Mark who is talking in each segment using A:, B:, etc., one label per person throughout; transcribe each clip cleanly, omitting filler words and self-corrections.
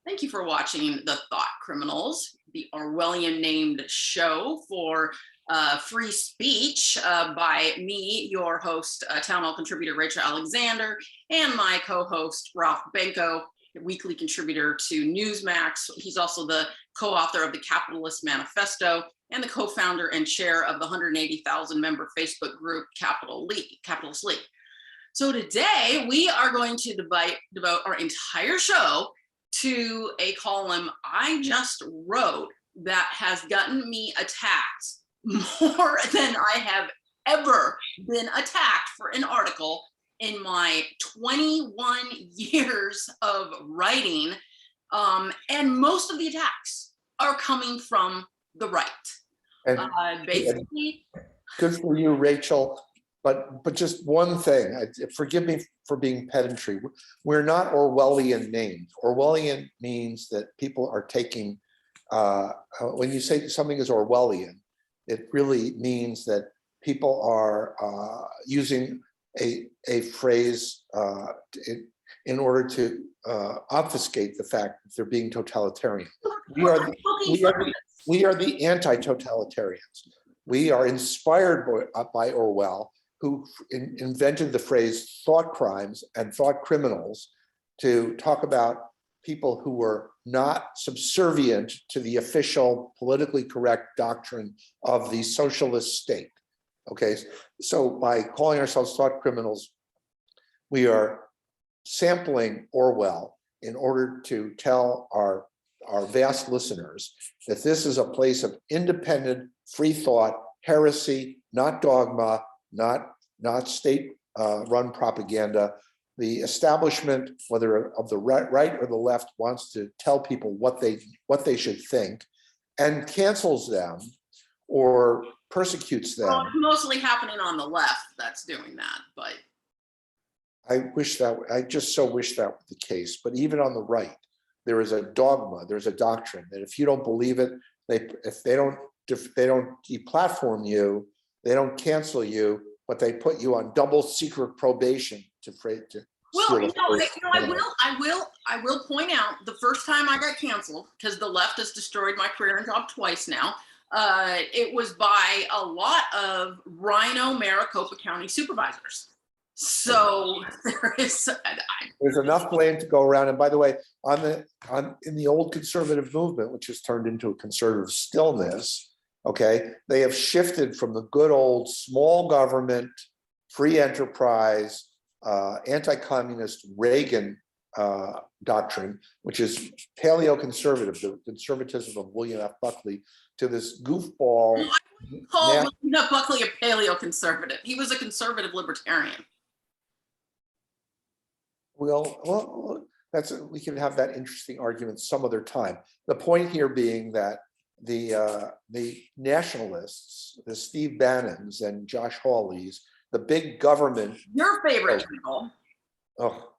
A: Thank you for watching The Thought Criminals, the Orwellian named show for free speech by me, your host, Town Hall contributor Rachel Alexander, and my co-host Ralph Benko, weekly contributor to Newsmax. He's also the co-author of the Capitalist Manifesto and the co-founder and chair of the 180,000 member Facebook group Capitalist League. So today we are going to devote our entire show to a column I just wrote that has gotten me attacked more than I have ever been attacked for an article in my 21 years of writing. And most of the attacks are coming from the right. Basically.
B: Good for you, Rachel. But just one thing, forgive me for being pedantry. We're not Orwellian named. Orwellian means that people are taking, when you say something is Orwellian, it really means that people are using a phrase in order to obfuscate the fact that they're being totalitarian. We are the anti-totalitarians. We are inspired by Orwell, who invented the phrase thought crimes and thought criminals to talk about people who were not subservient to the official politically correct doctrine of the socialist state. Okay, so by calling ourselves thought criminals, we are sampling Orwell in order to tell our vast listeners that this is a place of independent, free thought, heresy, not dogma, not state-run propaganda. The establishment, whether of the right or the left, wants to tell people what they should think, and cancels them or persecutes them.
A: Well, it's mostly happening on the left that's doing that, but
B: I just so wish that were the case. But even on the right, there is a dogma, there's a doctrine that if you don't believe it, if they don't deplatform you, they don't cancel you, but they put you on double secret probation
A: I will point out the first time I got canceled, because the left has destroyed my career and job twice now. It was by a lot of Rhino Maricopa County supervisors. So
B: there's enough blame to go around. And by the way, in the old conservative movement, which has turned into a conservative stillness, okay, they have shifted from the good old small government, free enterprise, anti-communist Reagan doctrine, which is paleo-conservative, the conservatism of William F. Buckley, to this goofball.
A: William F. Buckley a paleo-conservative. He was a conservative libertarian.
B: Well, we can have that interesting argument some other time. The point here being that the nationalists, the Steve Bannons and Josh Hawleys, the big government.
A: Your favorite people.
B: Oh,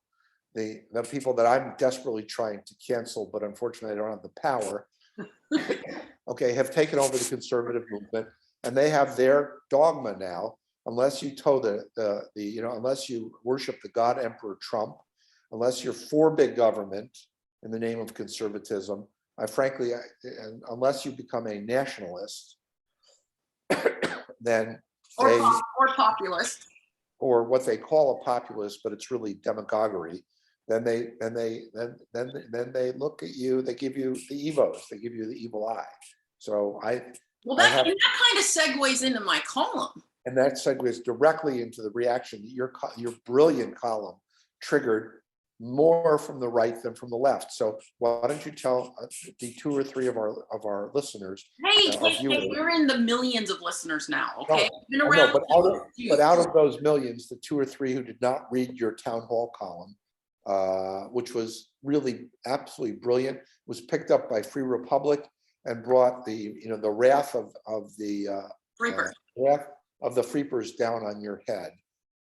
B: the people that I'm desperately trying to cancel, but unfortunately I don't have the power. Okay, have taken over the conservative movement, and they have their dogma now. Unless you toe unless you worship the God Emperor Trump, unless you're for big government in the name of conservatism, unless you become a nationalist, then
A: or populist,
B: or what they call a populist, but it's really demagoguery. Then they look at you. They give you the evos. They give you the evil eye. So
A: that kind of segues into my column.
B: And that segues directly into the reaction that your brilliant column triggered more from the right than from the left. So why don't you tell the 2 or 3 of our listeners?
A: Hey, we're in the millions of listeners now. Okay,
B: but out of those millions, the 2 or 3 who did not read your town hall column, which was really absolutely brilliant, was picked up by Free Republic and brought the wrath of the Freepers down on your head,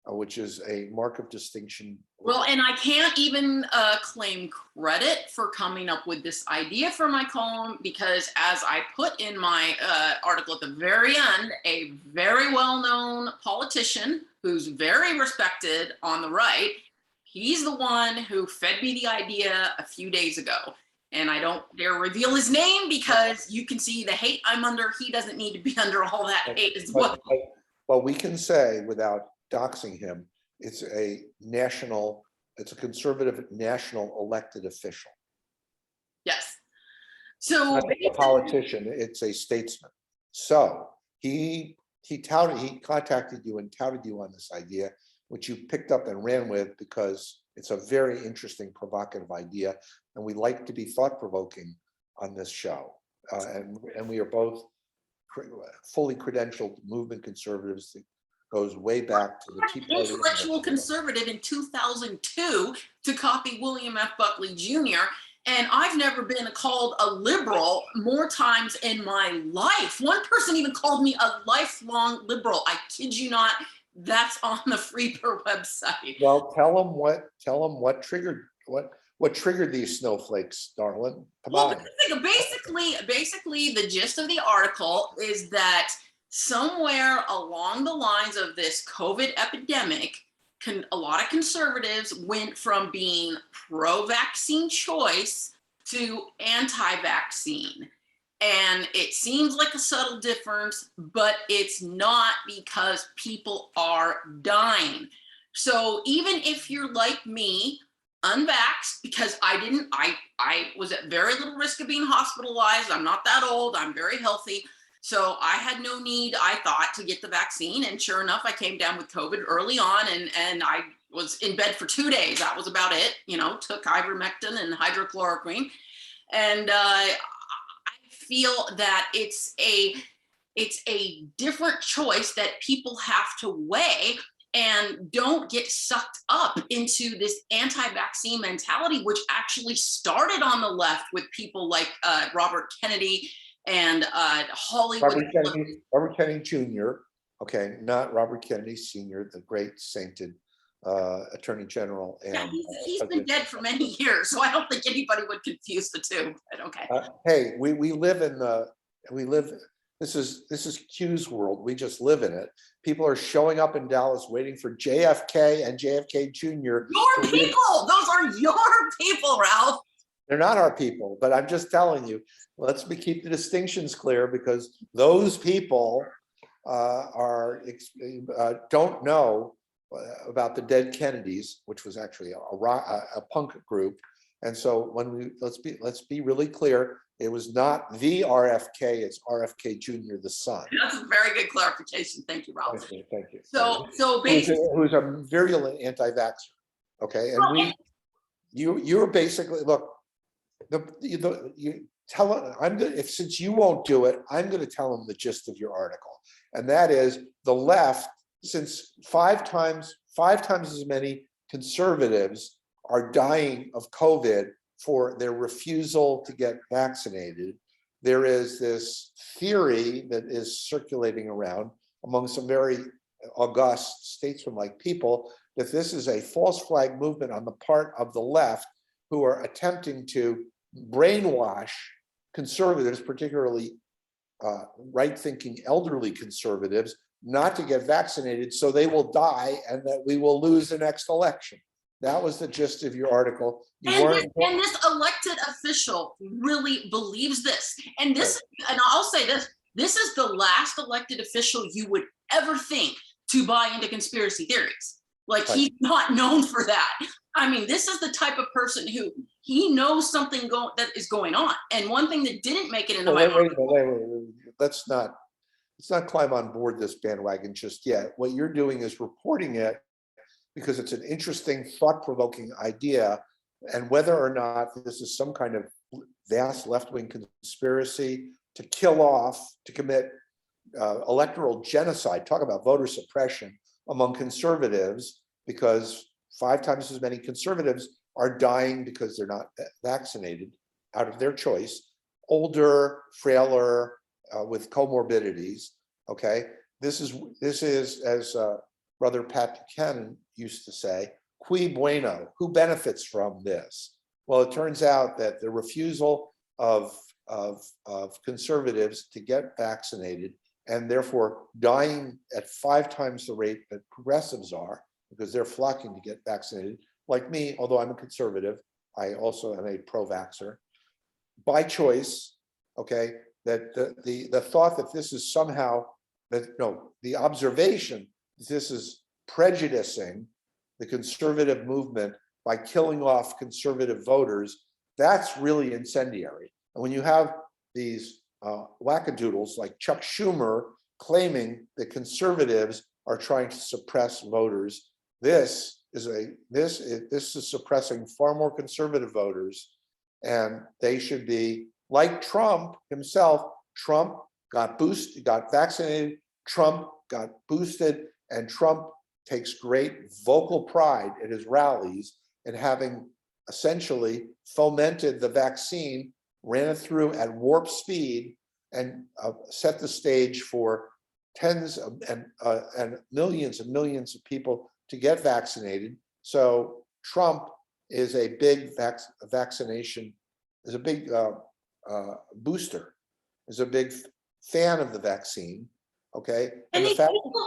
B: which is a mark of distinction.
A: Well, and I can't even claim credit for coming up with this idea for my column, because as I put in my article at the very end, a very well-known politician who's very respected on the right, he's the one who fed me the idea a few days ago. and I don't dare reveal his name because you can see the hate I'm under. He doesn't need to be under all that hate as well.
B: But we can say without doxing him, it's a conservative national elected official.
A: Yes. So
B: Not a politician, it's a statesman. So he contacted you and touted you on this idea, which you picked up and ran with because it's a very interesting, provocative idea. And we like to be thought-provoking on this show. And we are both fully credentialed movement conservatives that goes way back to the Tea Party.
A: Intellectual conservative in 2002 to copy William F. Buckley Jr. And I've never been called a liberal more times in my life. One person even called me a lifelong liberal. I kid you not. That's on the Freeper website.
B: Well, tell them what triggered these snowflakes, darling. Come on.
A: Basically, the gist of the article is that somewhere along the lines of this COVID epidemic, a lot of conservatives went from being pro-vaccine choice to anti-vaccine. And it seems like a subtle difference, but it's not, because people are dying. So even if you're like me, unvaxxed, because I was at very little risk of being hospitalized. I'm not that old, I'm very healthy. So I had no need, I thought, to get the vaccine. And sure enough, I came down with COVID early on, and I was in bed for 2 days. That was about it. Took ivermectin and hydrochloroquine. And I feel that it's a different choice that people have to weigh, and don't get sucked up into this anti-vaccine mentality, which actually started on the left with people like Robert Kennedy and Hollywood.
B: Robert Kennedy Jr., okay, not Robert Kennedy Sr., the great sainted Attorney General. And
A: yeah, he's been dead for many years, so I don't think anybody would confuse the two, but okay.
B: Hey, we live this is Q's world. We just live in it. People are showing up in Dallas waiting for JFK and JFK Jr.
A: Your people, those are your people, Ralph.
B: They're not our people, but I'm just telling you, let's keep the distinctions clear, because those people don't know about the dead Kennedys, which was actually a punk group. And so let's be really clear. It was not the RFK, it's RFK Jr., the son.
A: That's a very good clarification. Thank you, Ralph.
B: Thank you.
A: So basically,
B: who's a virulent anti-vaxxer. Okay, and you're basically, look, you tell since you won't do it, I'm going to tell them the gist of your article, and that is the left, since five times as many conservatives are dying of COVID for their refusal to get vaccinated. There is this theory that is circulating around among some very august statesman-like people that this is a false flag movement on the part of the left, who are attempting to brainwash conservatives, particularly right-thinking elderly conservatives, not to get vaccinated so they will die and that we will lose the next election. That was the gist of your article.
A: And this elected official really believes this. And I'll say this is the last elected official you would ever think to buy into conspiracy theories. Like, he's not known for that. I mean, this is the type of person who he knows something that is going on. And one thing that didn't make it into my
B: wait. Let's not climb on board this bandwagon just yet. What you're doing is reporting it because it's an interesting, thought-provoking idea, and whether or not this is some kind of vast left-wing conspiracy to kill off, to commit electoral genocide, talk about voter suppression among conservatives, because 5 times as many conservatives are dying because they're not vaccinated out of their choice, older, frailer, with comorbidities. Okay, this is as Brother Pat Buchanan used to say, cui bono, who benefits from this? Well, it turns out that the refusal of conservatives to get vaccinated, and therefore dying at 5 times the rate that progressives are, because they're flocking to get vaccinated. Like me, although I'm a conservative, I also am a pro-vaxxer. by choice, okay, that the thought that this is somehow, that no, the observation that this is prejudicing the conservative movement by killing off conservative voters, that's really incendiary. And when you have these wackadoodles like Chuck Schumer claiming that conservatives are trying to suppress voters, this is suppressing far more conservative voters, and they should be like Trump himself. Trump got boosted, got vaccinated, Trump got boosted, and Trump takes great vocal pride at his rallies in having essentially fomented the vaccine, ran it through at warp speed, and set the stage for tens of, and millions of people to get vaccinated. So Trump is a big vaccination, is a big booster, is a big fan of the vaccine. Okay.
A: And
B: the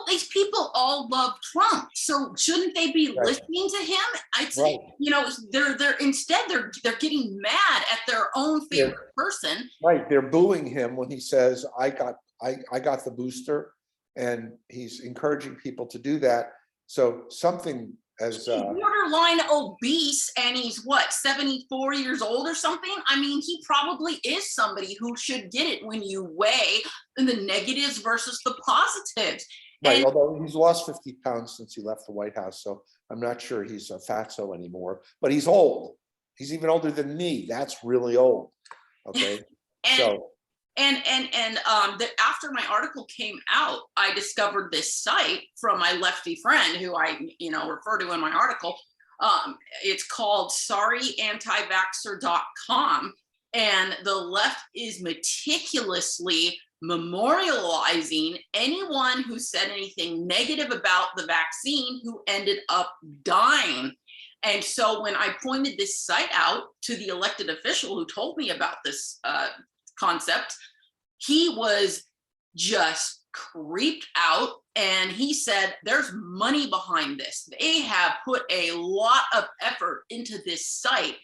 A: these people all love Trump. So shouldn't they be
B: Right.
A: listening to him? I'd say,
B: Right.
A: you know, they're instead they're getting mad at their own favorite person.
B: Right, they're booing him when he says, I got the booster, and he's encouraging people to do that. So something as
A: He's borderline obese, and he's what, 74 years old or something? I mean, he probably is somebody who should get it when you weigh the negatives versus the positives.
B: right,
A: And
B: although he's lost 50 pounds since he left the White House, so I'm not sure he's a fatso anymore, but he's old. He's even older than me. That's really old. Okay.
A: and
B: So
A: after my article came out, I discovered this site from my lefty friend who I, you know, refer to in my article. It's called sorryantivaxxer.com, and the left is meticulously memorializing anyone who said anything negative about the vaccine who ended up dying. And so when I pointed this site out to the elected official who told me about this concept, he was just creeped out, and he said there's money behind this. They have put a lot of effort into this site,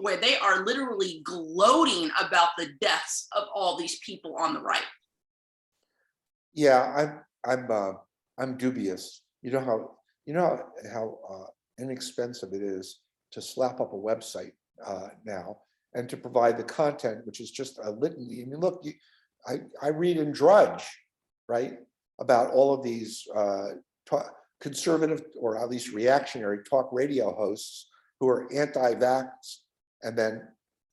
A: where they are literally gloating about the deaths of all these people on the right.
B: yeah, I'm dubious. You know how inexpensive it is to slap up a website now, and to provide the content, which is just a litany. I mean, look, I read in Drudge, right, about all of these conservative, or at least reactionary, talk radio hosts who are anti-vax and then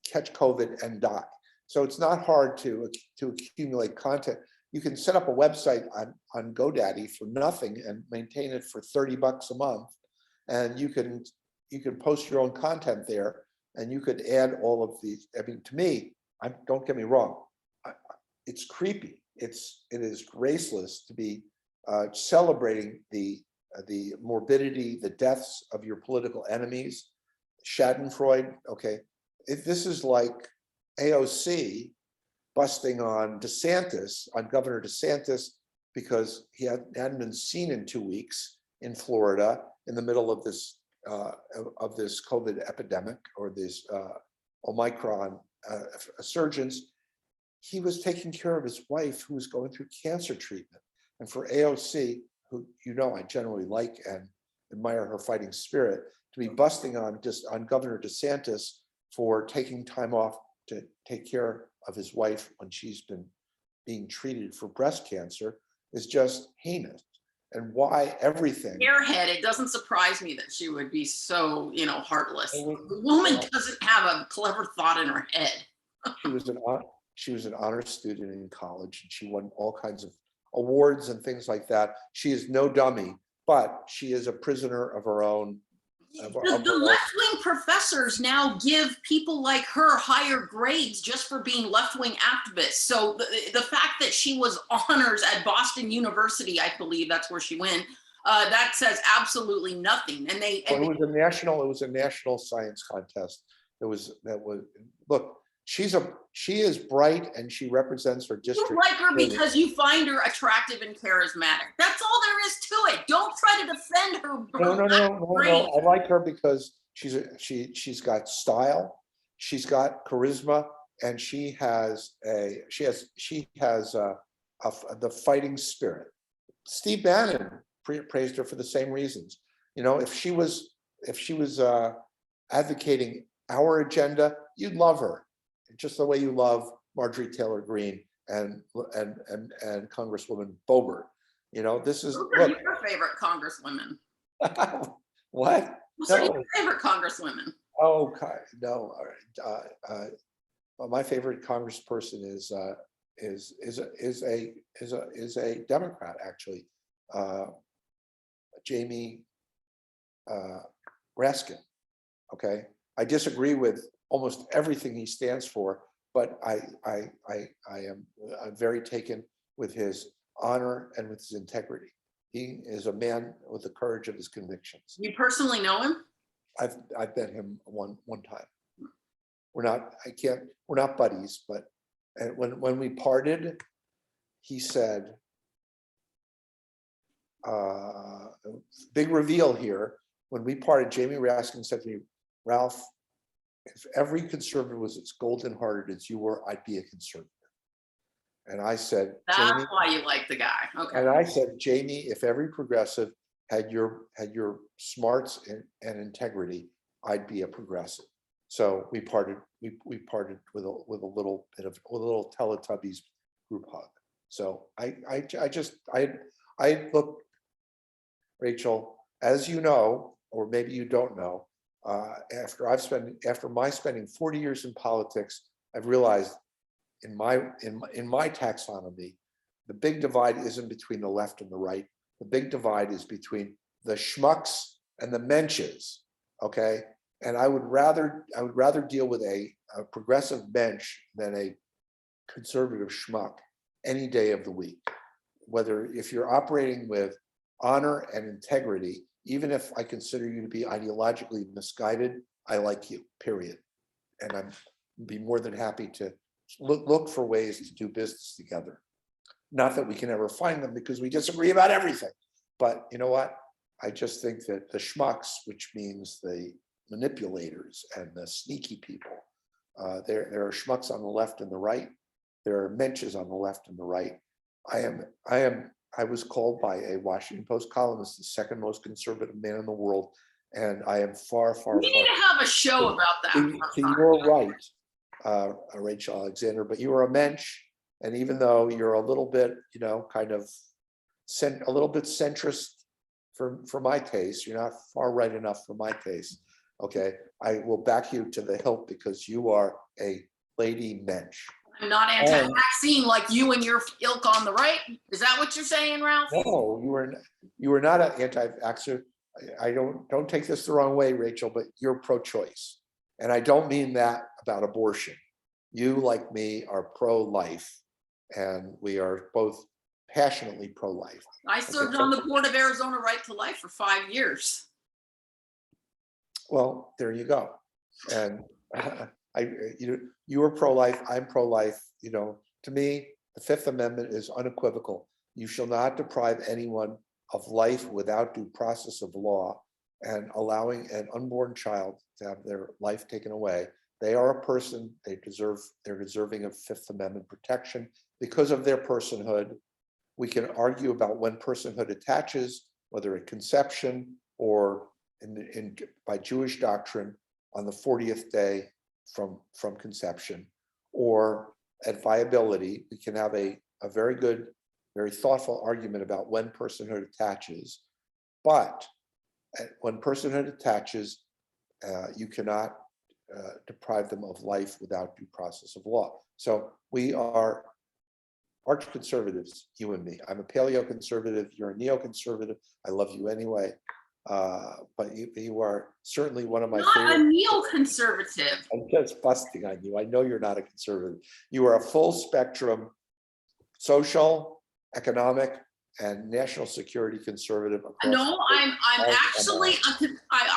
B: catch COVID and die. So it's not hard to accumulate content. You can set up a website on GoDaddy for nothing and maintain it for $30 a month, and you can post your own content there, and you could add all of these. I mean, to me, don't get me wrong, it's creepy. It is graceless to be celebrating the morbidity, the deaths of your political enemies. Schadenfreude. Okay, this is like AOC busting on DeSantis, on Governor DeSantis, because he hadn't been seen in 2 weeks in Florida in the middle of this COVID epidemic, or this Omicron resurgence. He was taking care of his wife, who was going through cancer treatment. And for AOC, who, you know, I generally like and admire her fighting spirit, to be busting on Governor DeSantis for taking time off to take care of his wife when she's been being treated for breast cancer is just heinous. And why everything.
A: Airhead, it doesn't surprise me that she would be so, you know, heartless.
B: Well,
A: The woman doesn't have a clever thought in her head.
B: She was an honor student in college, and she won all kinds of awards and things like that. She is no dummy, but she is a prisoner of her own.
A: The left-wing professors now give people like her higher grades just for being left-wing activists. So the fact that she was honors at Boston University, I believe that's where she went, that says absolutely nothing. And
B: it was a national science contest. Look, she is bright, and she represents her district.
A: You like her because you find her attractive and charismatic. That's all there is to it. Don't try to defend her.
B: No. I like her because she's got style, she's got charisma, and she has the fighting spirit. Steve Bannon praised her for the same reasons. You know, if she was advocating our agenda, you'd love her, just the way you love Marjorie Taylor Greene and Congresswoman Boebert. You know, this is
A: Who are your favorite congresswomen?
B: what?
A: Who's your favorite congresswomen?
B: Oh, no. Well, my favorite congressperson is a Democrat, actually, Jamie Raskin. Okay, I disagree with almost everything he stands for, but I'm very taken with his honor and with his integrity. He is a man with the courage of his convictions.
A: You personally know him?
B: I've met him one time. We're not buddies, but when we parted, he said, big reveal here. When we parted, Jamie Raskin said to me, Ralph, if every conservative was as golden hearted as you were, I'd be a conservative. And I said,
A: that's
B: Jamie,
A: why you like the guy. Okay.
B: And I said, Jamie, if every progressive had your smarts and integrity, I'd be a progressive. So we parted. We parted with a little Teletubbies group hug. So I look, Rachel, as you know, or maybe you don't know, after my spending 40 years in politics, I've realized in my taxonomy, the big divide isn't between the left and the right. The big divide is between the schmucks and the menches. Okay, and I would rather deal with a progressive bench than a conservative schmuck any day of the week. Whether if you're operating with honor and integrity, even if I consider you to be ideologically misguided, I like you, period. And I'm be more than happy to look for ways to do business together. Not that we can ever find them because we disagree about everything. But you know what? I just think that the schmucks, which means the manipulators and the sneaky people, there are schmucks on the left and the right. There are menches on the left and the right. I was called by a Washington Post columnist the second most conservative man in the world, and I am far. We
A: need to have a show about that.
B: You're right, Rachel Alexander, but you are a mensch, and even though you're a little bit, you know, kind of a little bit centrist for my taste, you're not far right enough for my taste. Okay, I will back you to the hilt because you are a lady mensch.
A: I'm not anti-vaccine like you and your ilk on the right. Is that what you're saying, Ralph?
B: No, you were not an anti-vaxxer. I don't take this the wrong way, Rachel, but you're pro-choice. And I don't mean that about abortion. You, like me, are pro-life, and we are both passionately pro-life.
A: I served on the board of Arizona Right to Life for 5 years.
B: Well, there you go. And you are pro-life, I'm pro-life. You know, to me, the Fifth Amendment is unequivocal. You shall not deprive anyone of life without due process of law, and allowing an unborn child to have their life taken away. They are a person, they're deserving of Fifth Amendment protection because of their personhood. We can argue about when personhood attaches, whether at conception or by Jewish doctrine on the 40th day from conception, or at viability. We can have a very good, very thoughtful argument about when personhood attaches. But when personhood attaches, you cannot deprive them of life without due process of law. So we are arch conservatives, you and me. I'm a paleoconservative, you're a neoconservative. I love you anyway. But you are certainly one of my favorite.
A: Not a neoconservative.
B: I'm just busting on you. I know you're not a conservative. You are a full spectrum social, economic, and national security conservative.
A: No, I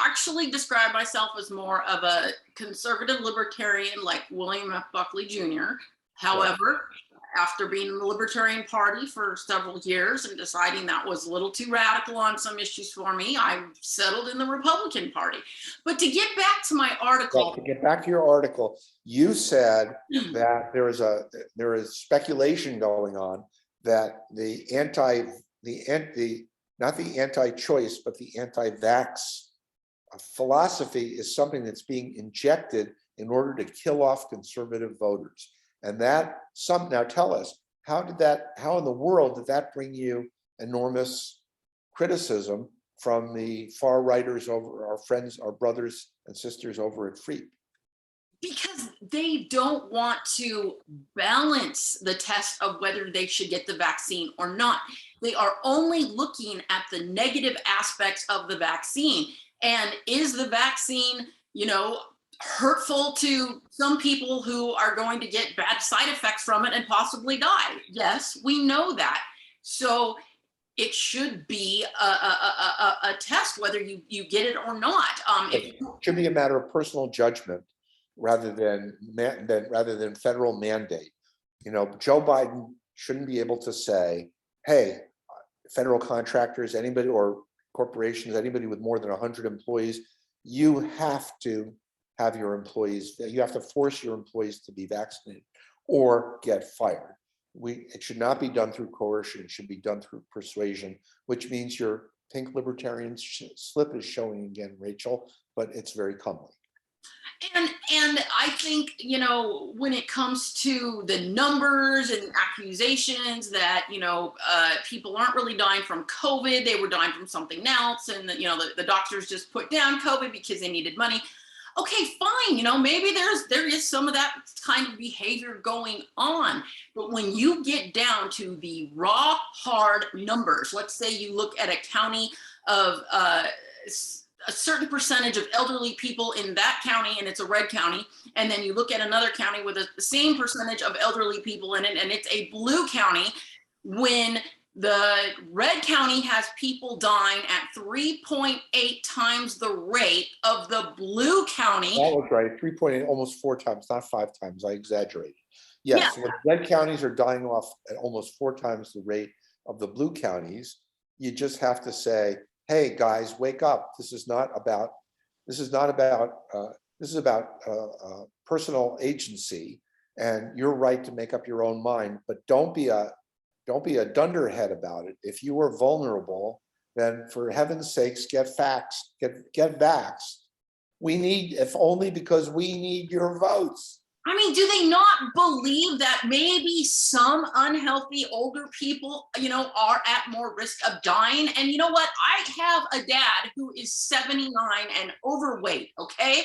A: actually describe myself as more of a conservative libertarian like William F. Buckley Jr. However, after being in the Libertarian Party for several years and deciding that was a little too radical on some issues for me, I settled in the Republican Party. But to get back to my article.
B: To get back to your article, you said that there is speculation going on that not the anti-choice, but the anti-vax philosophy is something that's being injected in order to kill off conservative voters. And now tell us, how in the world did that bring you enormous criticism from the far righters over our friends, our brothers and sisters over at FREEP?
A: Because they don't want to balance the test of whether they should get the vaccine or not. They are only looking at the negative aspects of the vaccine. And is the vaccine, hurtful to some people who are going to get bad side effects from it and possibly die? Yes, we know that. So it should be a test whether you get it or not.
B: It should be a matter of personal judgment rather than federal mandate. Joe Biden shouldn't be able to say, hey, federal contractors, anybody, or corporations, anybody with more than 100 employees, you have to have your employees, you have to force your employees to be vaccinated or get fired. It should not be done through coercion. It should be done through persuasion, which means your pink libertarian slip is showing again, Rachel, but it's very comely.
A: And I think, when it comes to the numbers and accusations that, people aren't really dying from COVID, they were dying from something else. And, the doctors just put down COVID because they needed money. Okay, fine. Maybe there is some of that kind of behavior going on. But when you get down to the raw, hard numbers, let's say you look at a county of a certain percentage of elderly people in that county, and it's a red county, and then you look at another county with the same percentage of elderly people in it, and it's a blue county, when the red county has people dying at 3.8 times the rate of the blue county.
B: That was right, 3.8, almost 4 times, not 5 times, I exaggerated. Yes, yeah. When red counties are dying off at almost 4 times the rate of the blue counties, you just have to say, hey guys, wake up. This is about personal agency, and your right to make up your own mind, but don't be a dunderhead about it. If you are vulnerable, then for heaven's sakes, get vaxxed. We need, if only because we need your votes.
A: I mean, do they not believe that maybe some unhealthy older people, are at more risk of dying? And you know what? I have a dad who is 79 and overweight, okay?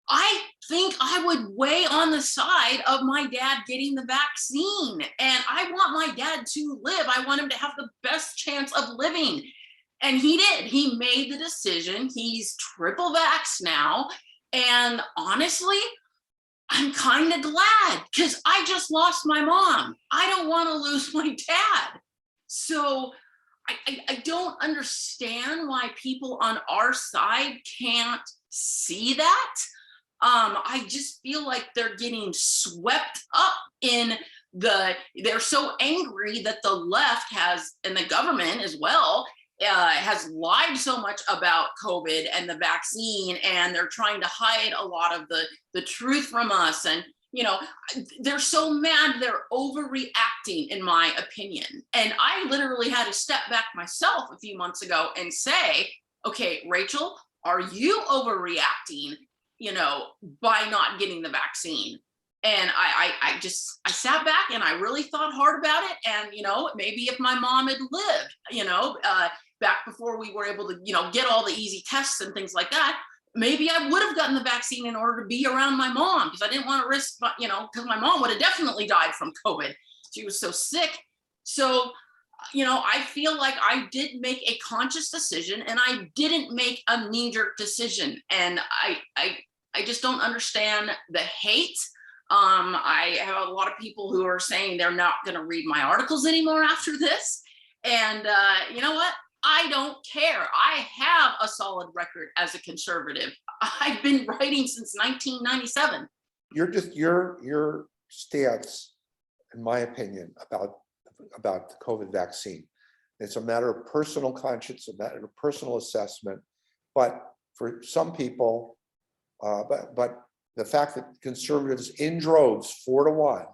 A: I think I would weigh on the side of my dad getting the vaccine. And I want my dad to live. I want him to have the best chance of living. And he did. He made the decision. He's triple vaxxed now. And honestly, I'm kind of glad, because I just lost my mom. I don't want to lose my dad. So I don't understand why people on our side can't see that. I just feel like they're getting swept up in they're so angry that the left has, and the government as well, has lied so much about COVID and the vaccine, and they're trying to hide a lot of the truth from us. And, they're so mad, they're overreacting, in my opinion. And I literally had to step back myself a few months ago and say, okay, Rachel, are you overreacting, by not getting the vaccine? And I sat back and I really thought hard about it. And, maybe if my mom had lived, back before we were able to, get all the easy tests and things like that, maybe I would have gotten the vaccine in order to be around my mom, because I didn't want to risk, because my mom would have definitely died from COVID. She was so sick. So, I feel like I did make a conscious decision, and I didn't make a knee-jerk decision. And I just don't understand the hate. I have a lot of people who are saying they're not going to read my articles anymore after this. And you know what? I don't care. I have a solid record as a conservative. I've been writing since 1997.
B: Your stance in my opinion, about the COVID vaccine. It's a matter of personal conscience, a matter of personal assessment. But for some people, but the fact that conservatives in droves, 4-1,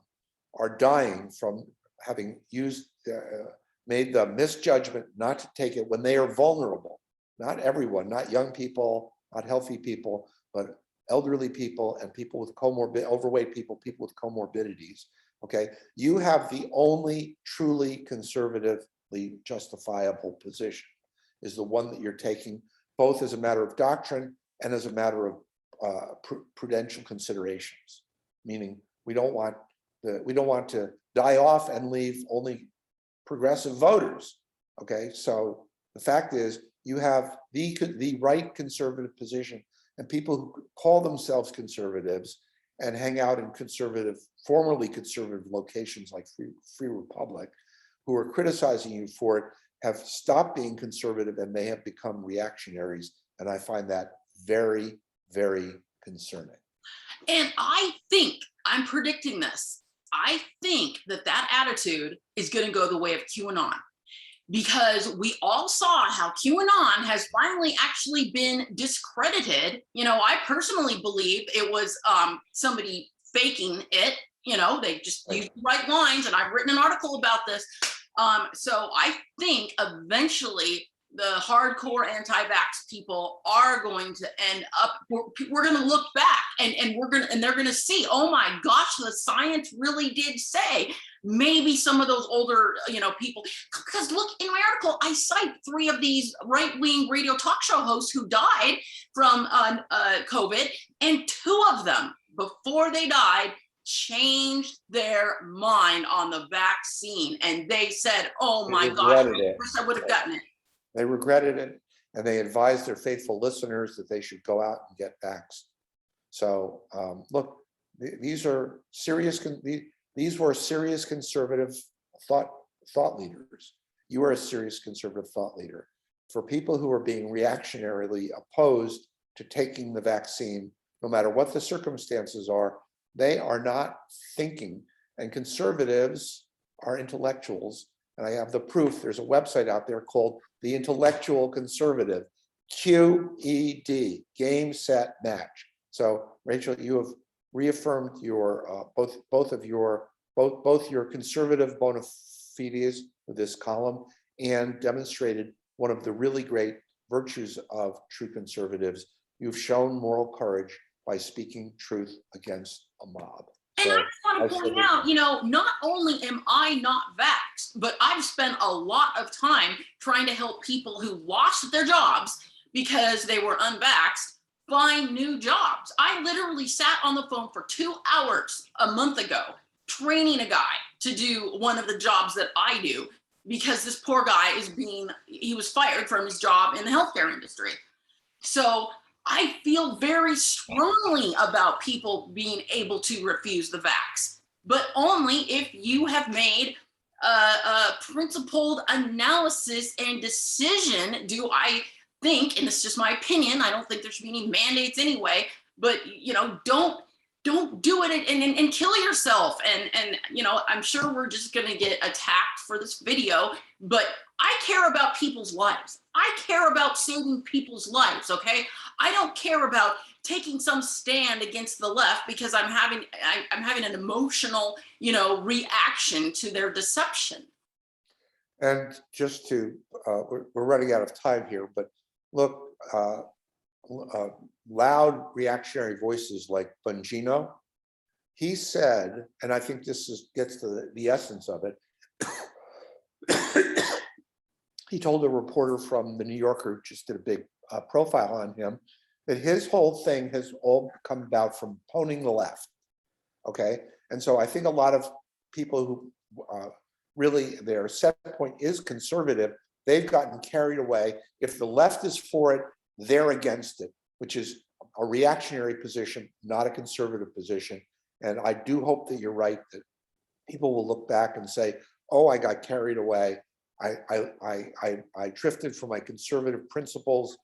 B: are dying from having made the misjudgment not to take it when they are vulnerable. Not everyone, not young people, not healthy people, but elderly people and people with overweight people, people with comorbidities. Okay, you have the only truly conservatively justifiable position is the one that you're taking, both as a matter of doctrine and as a matter of prudential considerations. Meaning, we don't want to die off and leave only progressive voters. Okay, so the fact is, you have the right conservative position, and people who call themselves conservatives and hang out in formerly conservative locations like Free Republic, who are criticizing you for it, have stopped being conservative and they have become reactionaries. And I find that very, very concerning.
A: And I think, I'm predicting this, I think that attitude is going to go the way of QAnon. Because we all saw how QAnon has finally actually been discredited. You know, I personally believe it was somebody faking it. You know, they just used the right lines, and I've written an article about this. So I think eventually the hardcore anti-vax people are going to end up, we're going to look back and they're going to see, oh my gosh, the science really did say. Maybe some of those older, people, because look, in my article, I cite 3 of these right-wing radio talk show hosts who died from COVID, and 2 of them, before they died, changed their mind on the vaccine. And they said, oh my gosh, I would have gotten it.
B: They regretted it, and they advised their faithful listeners that they should go out and get vaxxed. So look, these are serious. These were serious conservative thought leaders. You are a serious conservative thought leader. For people who are being reactionarily opposed to taking the vaccine, no matter what the circumstances are, they are not thinking. And conservatives are intellectuals. And I have the proof. There's a website out there called The Intellectual Conservative, QED, Game, Set, Match. So Rachel, you have reaffirmed your both your conservative bona fides with this column, and demonstrated one of the really great virtues of true conservatives. You've shown moral courage by speaking truth against a mob.
A: And I just want to point out, not only am I not vaxxed, but I've spent a lot of time trying to help people who lost their jobs because they were unvaxxed find new jobs. I literally sat on the phone for 2 hours a month ago training a guy to do one of the jobs that I do, because this poor guy he was fired from his job in the healthcare industry. So I feel very strongly about people being able to refuse the vax, but only if you have made a principled analysis and decision. Do I think, and this is just my opinion, I don't think there should be any mandates anyway, but don't do it and kill yourself. And I'm sure we're just going to get attacked for this video, but I care about people's lives. I care about saving people's lives. Okay. I don't care about taking some stand against the left because I'm having an emotional, reaction to their deception.
B: And just to, we're running out of time here, but look, loud reactionary voices like Bongino, he said, and I think this gets to the essence of it. He told a reporter from the New Yorker, who just did a big profile on him, that his whole thing has all come about from owning the left. Okay, and so I think a lot of people who really their set point is conservative, they've gotten carried away. If the left is for it, they're against it, which is a reactionary position, not a conservative position. And I do hope that you're right, that people will look back and say, oh, I got carried away. I drifted from my conservative principles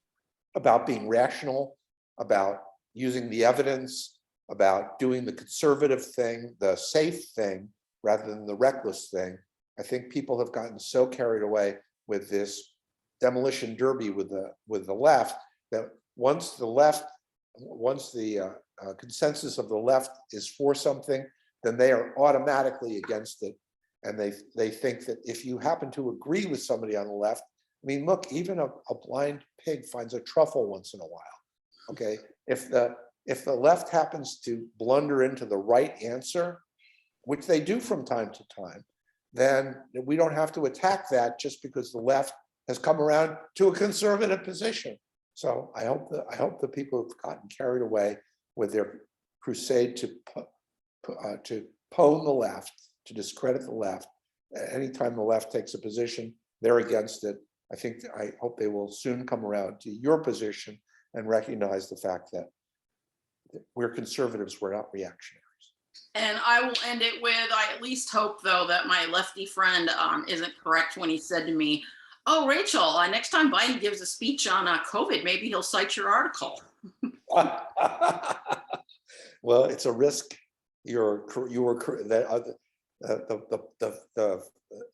B: about being rational, about using the evidence, about doing the conservative thing, the safe thing, rather than the reckless thing. I think people have gotten so carried away with this demolition derby with the left that once the consensus of the left is for something, then they are automatically against it. And they think that if you happen to agree with somebody on the left, I mean, look, even a blind pig finds a truffle once in a while. Okay, if the left happens to blunder into the right answer, which they do from time to time, then we don't have to attack that just because the left has come around to a conservative position. So I hope the people who've gotten carried away with their crusade to pwn the left, to discredit the left, anytime the left takes a position, they're against it. I hope they will soon come around to your position and recognize the fact that we're conservatives, we're not reactionaries.
A: And I will end it with, I at least hope though that my lefty friend isn't correct when he said to me, oh, Rachel, next time Biden gives a speech on COVID, maybe he'll cite your article.
B: Well, it's a risk.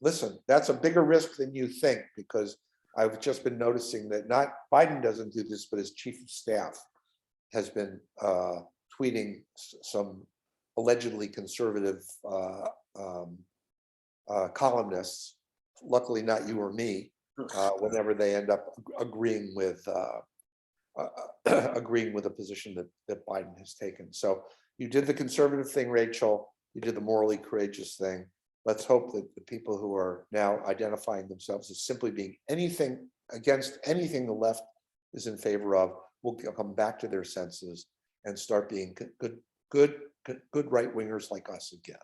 B: Listen, that's a bigger risk than you think, because I've just been noticing that not Biden doesn't do this, but his chief of staff has been tweeting some allegedly conservative columnists, luckily not you or me, whenever they end up agreeing with a position that Biden has taken. So you did the conservative thing, Rachel. You did the morally courageous thing. Let's hope that the people who are now identifying themselves as simply being anything against anything the left is in favor of will come back to their senses and start being good right wingers like us again.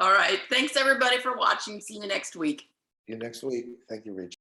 A: All right. Thanks everybody for watching. See you next week.
B: See you next week. Thank you, Rachel.